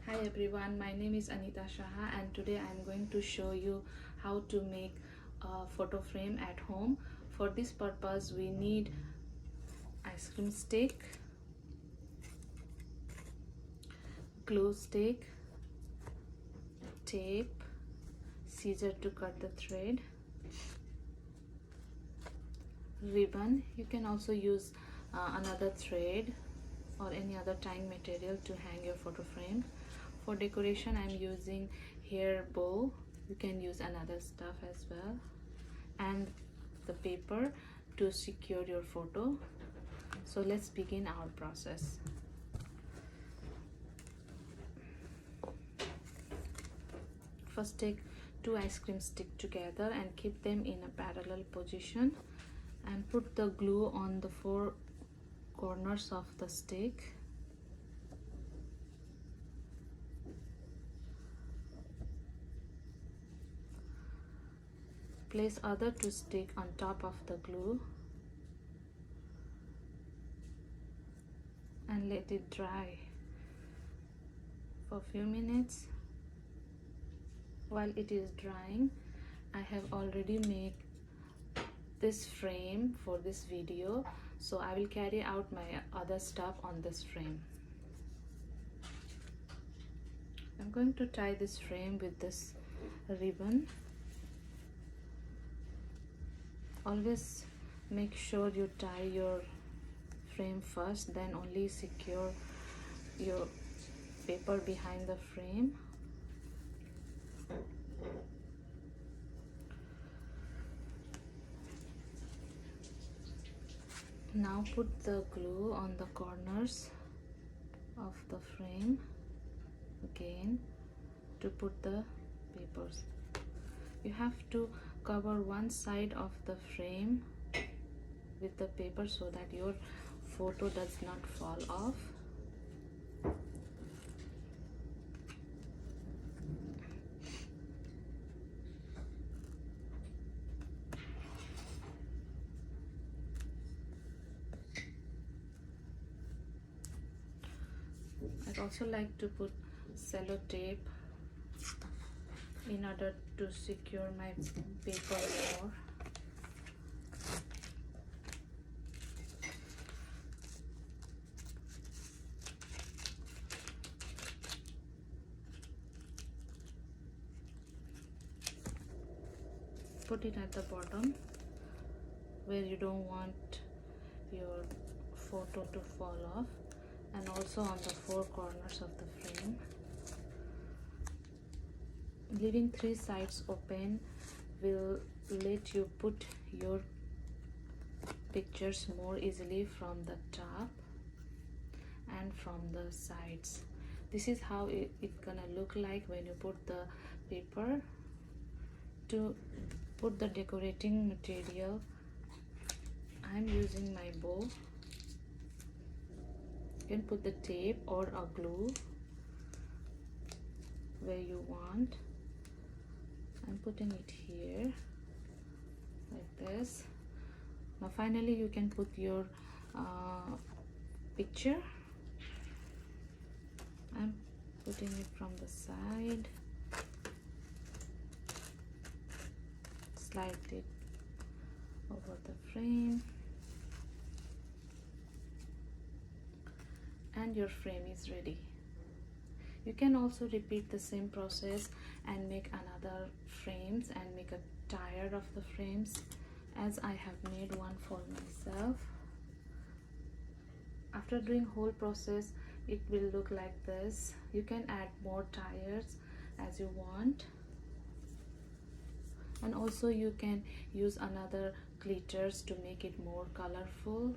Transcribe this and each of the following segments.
Hi everyone, my name is Anita Shaha and today I am going to show you how to make a photo frame at home. For this purpose we need ice cream stick, glue stick, tape, scissor to cut the thread, ribbon. You can also use another thread or any other tying material to hang your photo frame. For decoration I'm using hair bow. You can use another stuff as well, and the paper to secure your photo. So let's begin our process. First take two ice cream sticks together and keep them in a parallel position and put the glue on the four corners of the stick. Place other two sticks on top of the glue and let it dry for a few minutes. While it is drying, I have already made this frame for this video, so I will carry out my other stuff on this frame. I'm going to tie this frame with this ribbon. Always make sure you tie your frame first, then only secure your paper behind the frame. Now put the glue on the corners of the frame again to put the papers. You have to cover one side of the frame with the paper so that your photo does not fall off. I'd also like to put cello tape in order to secure my paper more. Put it at the bottom where you don't want your photo to fall off, and also on the four corners of the frame. Leaving three sides open will let you put your pictures more easily from the top and from the sides. This is how it's gonna look like when you put the paper. To put the decorating material, I'm using my bow. You can put the tape or a glue where you want. I'm putting it here like this. Now finally you can put your picture. I'm putting it from the side. Slide it over the frame and your frame is ready. You can also repeat the same process and make another frames and make a tire of the frames, as I have made one for myself. After doing whole process, it will look like this. You can add more tires as you want, and also you can use another glitters to make it more colorful.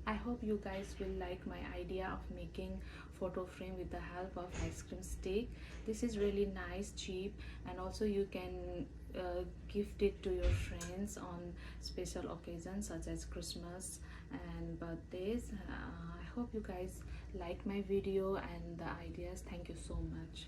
I hope you guys will like my idea of making photo frame with the help of ice cream stick. This is really nice, cheap, and also you can gift it to your friends on special occasions such as Christmas and birthdays. I hope you guys like my video and the ideas. Thank you so much.